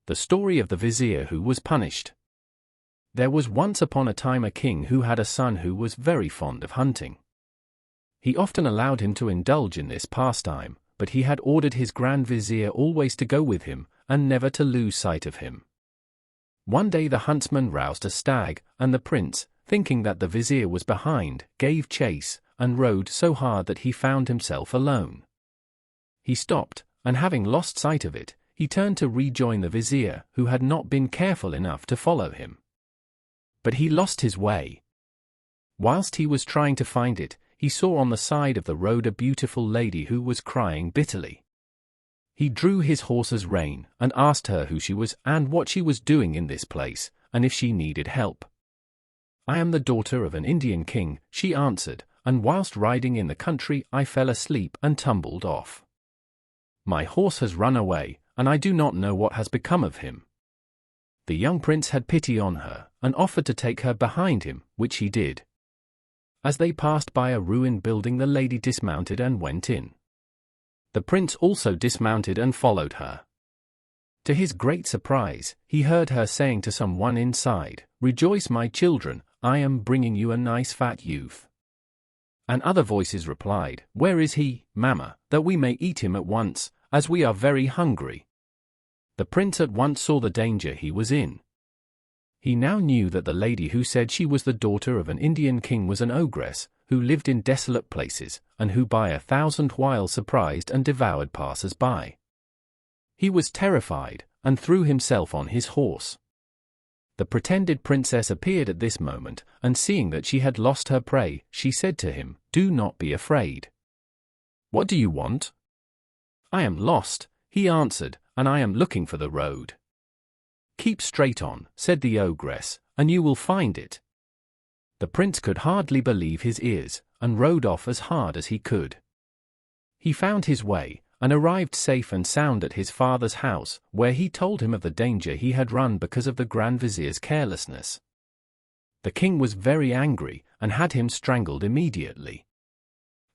The story of the vizier who was punished. There was once upon a time a king who had a son who was very fond of hunting. He often allowed him to indulge in this pastime, but he had ordered his grand vizier always to go with him, and never to lose sight of him. One day the huntsman roused a stag, and the prince, thinking that the vizier was behind, gave chase, and rode so hard that he found himself alone. He stopped, and having lost sight of it, he turned to rejoin the vizier, who had not been careful enough to follow him. But he lost his way. Whilst he was trying to find it, he saw on the side of the road a beautiful lady who was crying bitterly. He drew his horse's rein, and asked her who she was and what she was doing in this place, and if she needed help. "I am the daughter of an Indian king," she answered, "and whilst riding in the country I fell asleep and tumbled off. My horse has run away, and I do not know what has become of him." The young prince had pity on her, and offered to take her behind him, which he did. As they passed by a ruined building, the lady dismounted and went in. The prince also dismounted and followed her. To his great surprise, he heard her saying to someone inside, "Rejoice, my children, I am bringing you a nice fat youth." And other voices replied, "Where is he, mamma, that we may eat him at once, as we are very hungry?" The prince at once saw the danger he was in. He now knew that the lady who said she was the daughter of an Indian king was an ogress, who lived in desolate places, and who by 1,000 wiles surprised and devoured passers-by. He was terrified, and threw himself on his horse. The pretended princess appeared at this moment, and seeing that she had lost her prey, she said to him, "Do not be afraid." "What do you want?" "I am lost," he answered, "and I am looking for the road." "Keep straight on," said the ogress, "and you will find it." The prince could hardly believe his ears, and rode off as hard as he could. He found his way, and arrived safe and sound at his father's house, where he told him of the danger he had run because of the Grand Vizier's carelessness. The king was very angry, and had him strangled immediately.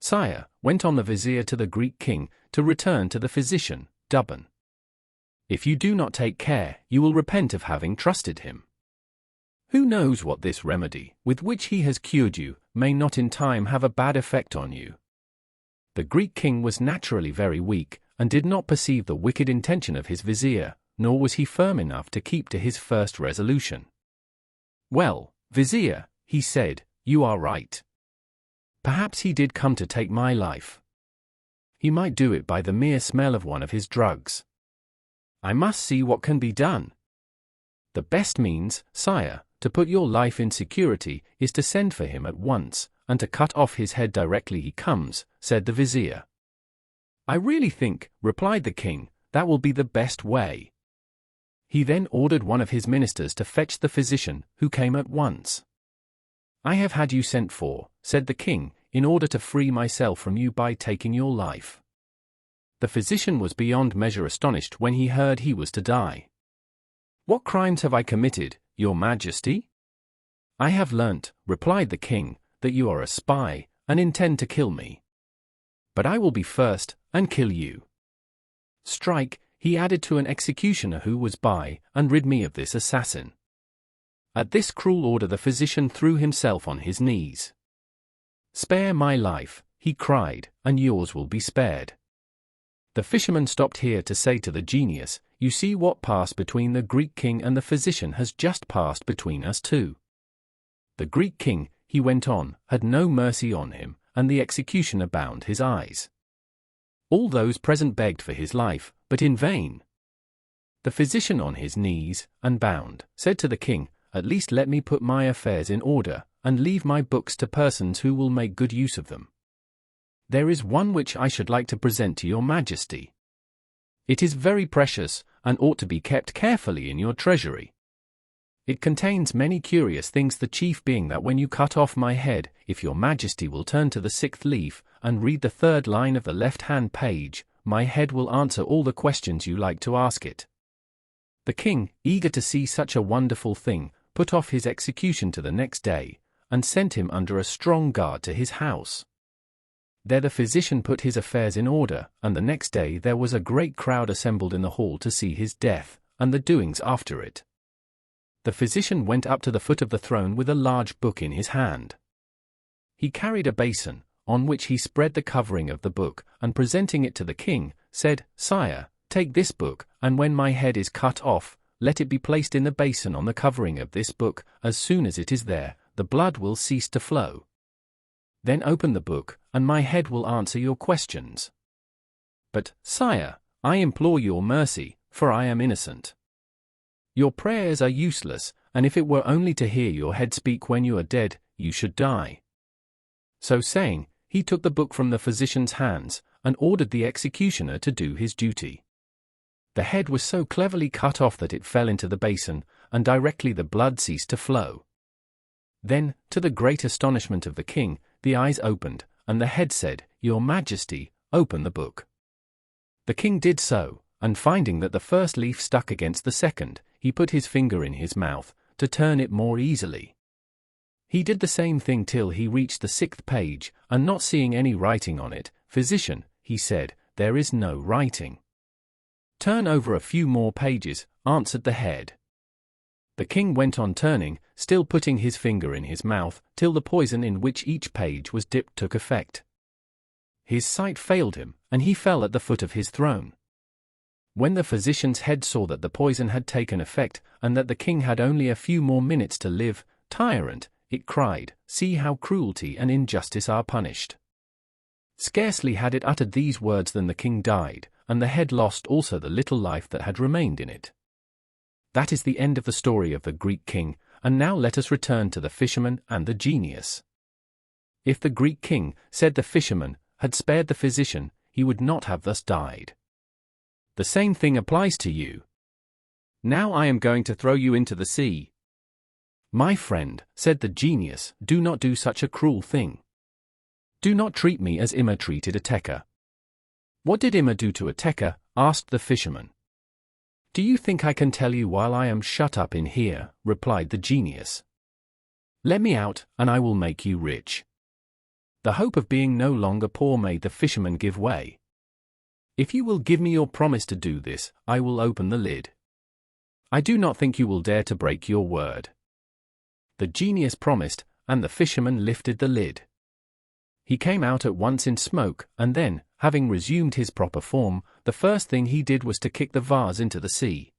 "Sire," went on the vizier to the Greek king, "to return to the physician, Duban. If you do not take care, you will repent of having trusted him. Who knows what this remedy, with which he has cured you, may not in time have a bad effect on you." The Greek king was naturally very weak, and did not perceive the wicked intention of his vizier, nor was he firm enough to keep to his first resolution. "Well, vizier," he said, "you are right. Perhaps he did come to take my life. He might do it by the mere smell of one of his drugs. I must see what can be done. The best means, sire, to put your life in security is to send for him at once, and to cut off his head directly he comes," said the vizier. "I really think," replied the king, "that will be the best way." He then ordered one of his ministers to fetch the physician, who came at once. "I have had you sent for," said the king, "in order to free myself from you by taking your life." The physician was beyond measure astonished when he heard he was to die. "What crimes have I committed, your majesty?" "I have learnt," replied the king, "that you are a spy, and intend to kill me. But I will be first, and kill you. Strike," he added to an executioner who was by, "and rid me of this assassin." At this cruel order the physician threw himself on his knees. "Spare my life," he cried, "and yours will be spared." The fisherman stopped here to say to the genius, "You see what passed between the Greek king and the physician has just passed between us too." The Greek king, he went on, had no mercy on him, and the executioner bound his eyes. All those present begged for his life, but in vain. The physician on his knees, and bound, said to the king, "At least let me put my affairs in order, and leave my books to persons who will make good use of them. There is one which I should like to present to your majesty. It is very precious, and ought to be kept carefully in your treasury. It contains many curious things, the chief being that when you cut off my head, if your majesty will turn to the 6th leaf, and read the 3rd line of the left-hand page, my head will answer all the questions you like to ask it." The king, eager to see such a wonderful thing, put off his execution to the next day, and sent him under a strong guard to his house. There the physician put his affairs in order, and the next day there was a great crowd assembled in the hall to see his death, and the doings after it. The physician went up to the foot of the throne with a large book in his hand. He carried a basin, on which he spread the covering of the book, and presenting it to the king, said, "Sire, take this book, and when my head is cut off, let it be placed in the basin on the covering of this book. As soon as it is there, the blood will cease to flow. Then open the book, and my head will answer your questions. But, sire, I implore your mercy, for I am innocent. Your prayers are useless, and if it were only to hear your head speak when you are dead, you should die." So saying, he took the book from the physician's hands, and ordered the executioner to do his duty. The head was so cleverly cut off that it fell into the basin, and directly the blood ceased to flow. Then, to the great astonishment of the king, the eyes opened, and the head said, "Your Majesty, open the book." The king did so, and finding that the first leaf stuck against the second, he put his finger in his mouth, to turn it more easily. He did the same thing till he reached the 6th page, and not seeing any writing on it, "Physician," he said, "there is no writing." "Turn over a few more pages," answered the head. The king went on turning, still putting his finger in his mouth, till the poison in which each page was dipped took effect. His sight failed him, and he fell at the foot of his throne. When the physician's head saw that the poison had taken effect, and that the king had only a few more minutes to live, "Tyrant," it cried, "see how cruelty and injustice are punished." Scarcely had it uttered these words than the king died, and the head lost also the little life that had remained in it. That is the end of the story of the Greek king, and now let us return to the fisherman and the genius. If the Greek king, said the fisherman, had spared the physician, he would not have thus died. The same thing applies to you. Now I am going to throw you into the sea. "My friend," said the genius, "do not do such a cruel thing. Do not treat me as Immer treated Ateka." "What did Immer do to Ateka?" asked the fisherman. "Do you think I can tell you while I am shut up in here?" replied the genius. "Let me out, and I will make you rich." The hope of being no longer poor made the fisherman give way. "If you will give me your promise to do this, I will open the lid." "I do not think you will dare to break your word." The genius promised, and the fisherman lifted the lid. He came out at once in smoke, and then, having resumed his proper form, the first thing he did was to kick the vase into the sea.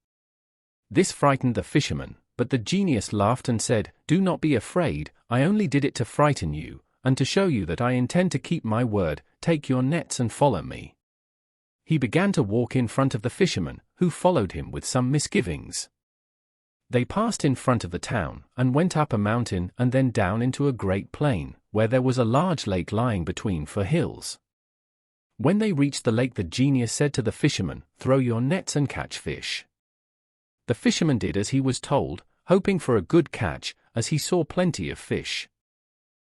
This frightened the fisherman, but the genius laughed and said, "Do not be afraid, I only did it to frighten you, and to show you that I intend to keep my word. Take your nets and follow me." He began to walk in front of the fisherman, who followed him with some misgivings. They passed in front of the town, and went up a mountain and then down into a great plain, where there was a large lake lying between 4 hills. When they reached the lake, the genius said to the fisherman, "Throw your nets and catch fish." The fisherman did as he was told, hoping for a good catch, as he saw plenty of fish.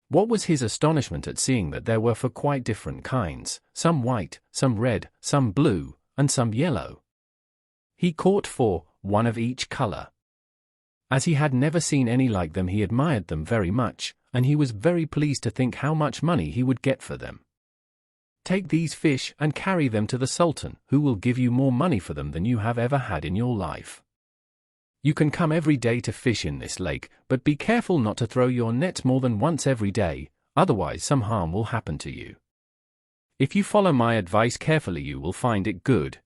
What was his astonishment at seeing that there were 4 quite different kinds, some white, some red, some blue, and some yellow. He caught 4, one of each color. As he had never seen any like them, he admired them very much, and he was very pleased to think how much money he would get for them. "Take these fish and carry them to the Sultan, who will give you more money for them than you have ever had in your life. You can come every day to fish in this lake, but be careful not to throw your nets more than once every day, otherwise some harm will happen to you. If you follow my advice carefully, you will find it good."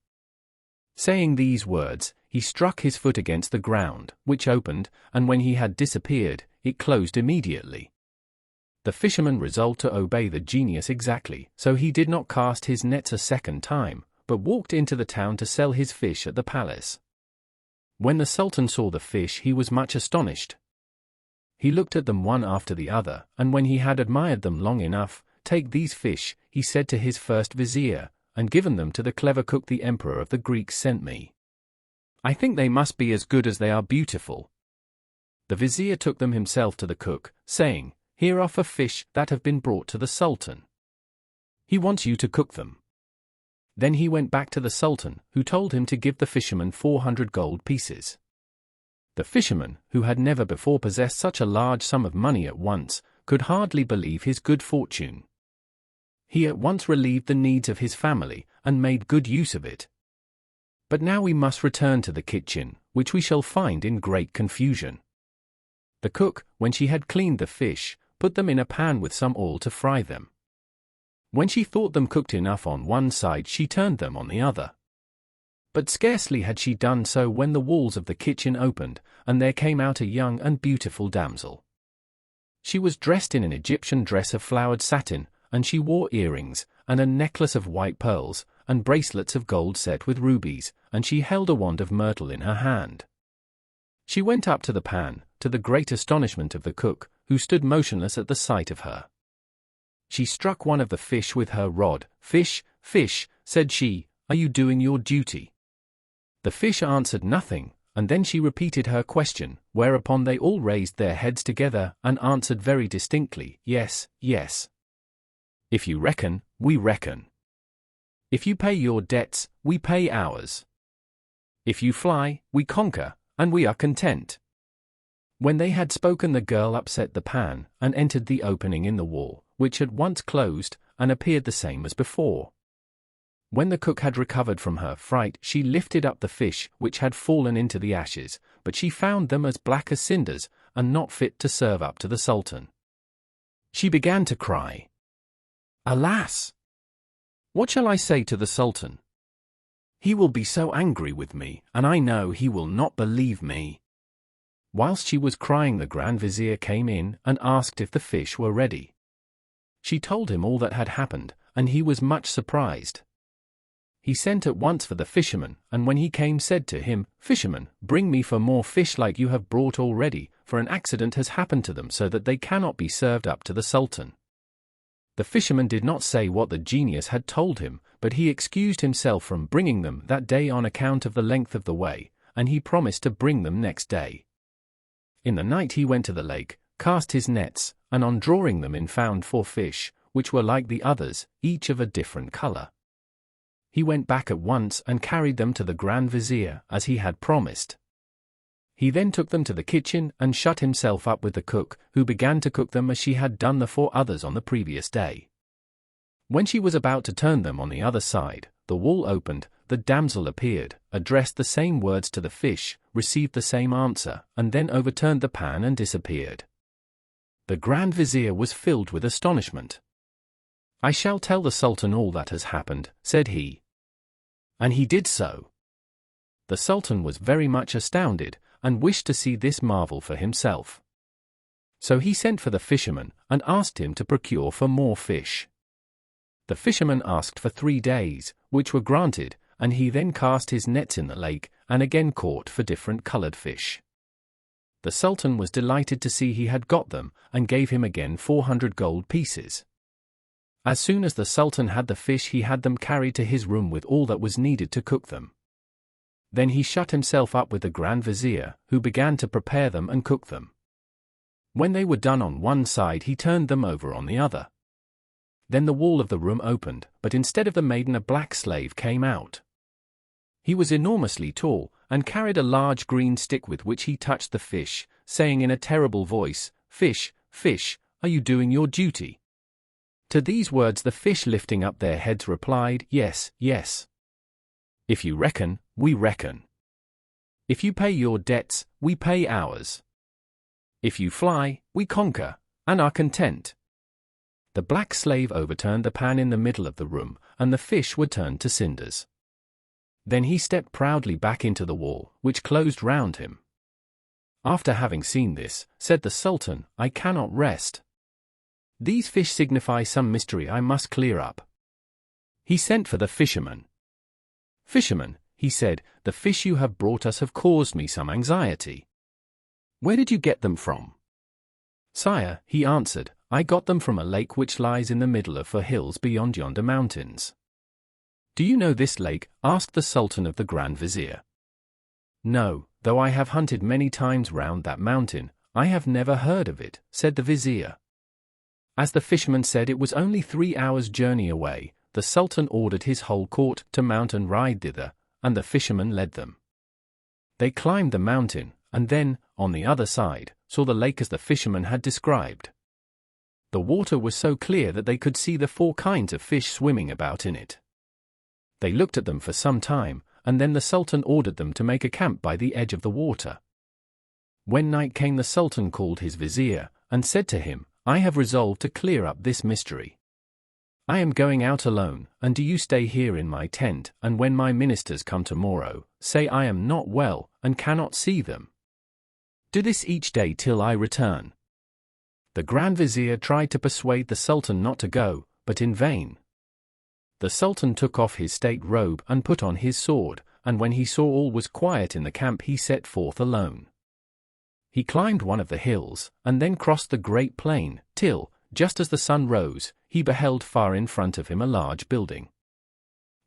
Saying these words, he struck his foot against the ground, which opened, and when he had disappeared, it closed immediately. The fisherman resolved to obey the genius exactly, so he did not cast his nets a second time, but walked into the town to sell his fish at the palace. When the Sultan saw the fish, he was much astonished. He looked at them one after the other, and when he had admired them long enough, "Take these fish," he said to his first vizier, "and given them to the clever cook the emperor of the Greeks sent me. I think they must be as good as they are beautiful." The vizier took them himself to the cook, saying, "Here are 4 fish that have been brought to the Sultan. He wants you to cook them." Then he went back to the Sultan, who told him to give the fisherman 400 gold pieces. The fisherman, who had never before possessed such a large sum of money at once, could hardly believe his good fortune. He at once relieved the needs of his family, and made good use of it. But now we must return to the kitchen, which we shall find in great confusion. The cook, when she had cleaned the fish, put them in a pan with some oil to fry them. When she thought them cooked enough on one side, she turned them on the other. But scarcely had she done so when the walls of the kitchen opened, and there came out a young and beautiful damsel. She was dressed in an Egyptian dress of flowered satin, and she wore earrings, and a necklace of white pearls, and bracelets of gold set with rubies, and she held a wand of myrtle in her hand. She went up to the pan, to the great astonishment of the cook, who stood motionless at the sight of her. She struck one of the fish with her rod. "Fish, fish," said she, "are you doing your duty?" The fish answered nothing, and then she repeated her question, whereupon they all raised their heads together and answered very distinctly, "Yes, yes. If you reckon, we reckon. If you pay your debts, we pay ours. If you fly, we conquer, and we are content." When they had spoken, the girl upset the pan, and entered the opening in the wall, which at once closed, and appeared the same as before. When the cook had recovered from her fright, she lifted up the fish, which had fallen into the ashes, but she found them as black as cinders, and not fit to serve up to the Sultan. She began to cry, "Alas! What shall I say to the Sultan? He will be so angry with me, and I know he will not believe me." Whilst she was crying, the Grand Vizier came in and asked if the fish were ready. She told him all that had happened, and he was much surprised. He sent at once for the fisherman, and when he came said to him, "Fisherman, bring me for more fish like you have brought already, for an accident has happened to them so that they cannot be served up to the Sultan." The fisherman did not say what the genius had told him, but he excused himself from bringing them that day on account of the length of the way, and he promised to bring them next day. In the night he went to the lake, cast his nets, and on drawing them in found 4 fish, which were like the others, each of a different color. He went back at once and carried them to the Grand Vizier, as he had promised. He then took them to the kitchen and shut himself up with the cook, who began to cook them as she had done the 4 others on the previous day. When she was about to turn them on the other side, the wall opened, the damsel appeared, addressed the same words to the fish, received the same answer, and then overturned the pan and disappeared. The Grand Vizier was filled with astonishment. "I shall tell the Sultan all that has happened," said he. And he did so. The Sultan was very much astounded, and wished to see this marvel for himself. So he sent for the fisherman, and asked him to procure for more fish. The fisherman asked for 3 days, which were granted, and he then cast his nets in the lake, and again caught for different colored fish. The Sultan was delighted to see he had got them, and gave him again 400 gold pieces. As soon as the Sultan had the fish, he had them carried to his room with all that was needed to cook them. Then he shut himself up with the Grand Vizier, who began to prepare them and cook them. When they were done on one side, he turned them over on the other. Then the wall of the room opened, but instead of the maiden, a black slave came out. He was enormously tall, and carried a large green stick with which he touched the fish, saying in a terrible voice, "Fish, fish, are you doing your duty?" To these words the fish, lifting up their heads, replied, "Yes, yes. If you reckon, we reckon. If you pay your debts, we pay ours. If you fly, we conquer, and are content." The black slave overturned the pan in the middle of the room, and the fish were turned to cinders. Then he stepped proudly back into the wall, which closed round him. After having seen this, said the Sultan, "I cannot rest. These fish signify some mystery I must clear up." He sent for the fisherman. "Fisherman," he said, "the fish you have brought us have caused me some anxiety. Where did you get them from?" "Sire," he answered, "I got them from a lake which lies in the middle of 4 hills beyond yonder mountains." "Do you know this lake?" asked the Sultan of the Grand Vizier. "No, though I have hunted many times round that mountain, I have never heard of it," said the Vizier. As the fisherman said it was only 3 hours' journey away, the Sultan ordered his whole court to mount and ride thither, and the fisherman led them. They climbed the mountain, and then, on the other side, saw the lake as the fisherman had described. The water was so clear that they could see the 4 kinds of fish swimming about in it. They looked at them for some time, and then the Sultan ordered them to make a camp by the edge of the water. When night came, the Sultan called his Vizir, and said to him, "I have resolved to clear up this mystery. I am going out alone, and do you stay here in my tent, and when my ministers come tomorrow, say I am not well, and cannot see them. Do this each day till I return." The Grand Vizier tried to persuade the Sultan not to go, but in vain. The Sultan took off his state robe and put on his sword, and when he saw all was quiet in the camp, he set forth alone. He climbed one of the hills, and then crossed the great plain, till, just as the sun rose, he beheld far in front of him a large building.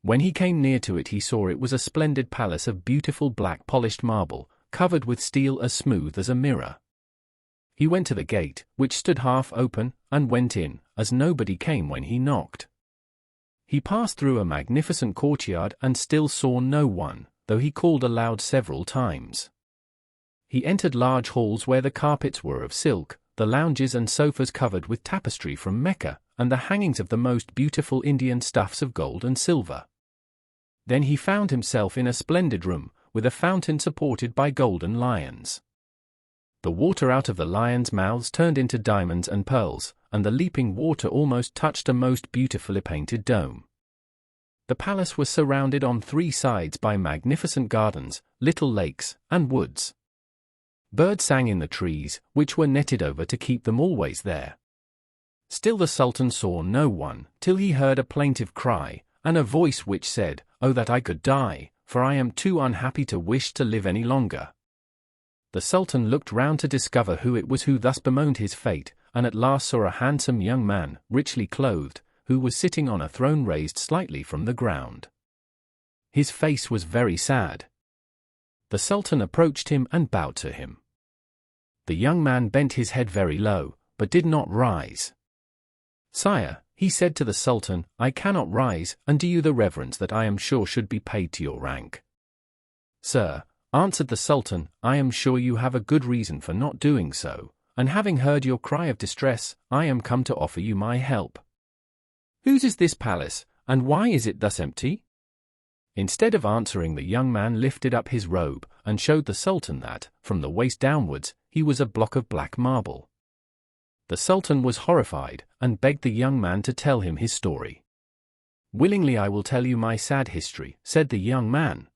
When he came near to it, he saw it was a splendid palace of beautiful black polished marble, covered with steel as smooth as a mirror. He went to the gate, which stood half open, and went in, as nobody came when he knocked. He passed through a magnificent courtyard and still saw no one, though he called aloud several times. He entered large halls where the carpets were of silk, the lounges and sofas covered with tapestry from Mecca, and the hangings of the most beautiful Indian stuffs of gold and silver. Then he found himself in a splendid room, with a fountain supported by golden lions. The water out of the lions' mouths turned into diamonds and pearls, and the leaping water almost touched a most beautifully painted dome. The palace was surrounded on 3 sides by magnificent gardens, little lakes, and woods. Birds sang in the trees, which were netted over to keep them always there. Still the Sultan saw no one, till he heard a plaintive cry, and a voice which said, "Oh, that I could die, for I am too unhappy to wish to live any longer." The Sultan looked round to discover who it was who thus bemoaned his fate, and at last saw a handsome young man, richly clothed, who was sitting on a throne raised slightly from the ground. His face was very sad. The Sultan approached him and bowed to him. The young man bent his head very low, but did not rise. "Sire," he said to the Sultan, "I cannot rise, and do you the reverence that I am sure should be paid to your rank." "Sir," answered the Sultan, "I am sure you have a good reason for not doing so, and having heard your cry of distress, I am come to offer you my help. Whose is this palace, and why is it thus empty?" Instead of answering, the young man lifted up his robe, and showed the Sultan that, from the waist downwards, he was a block of black marble. The Sultan was horrified, and begged the young man to tell him his story. "Willingly I will tell you my sad history," said the young man.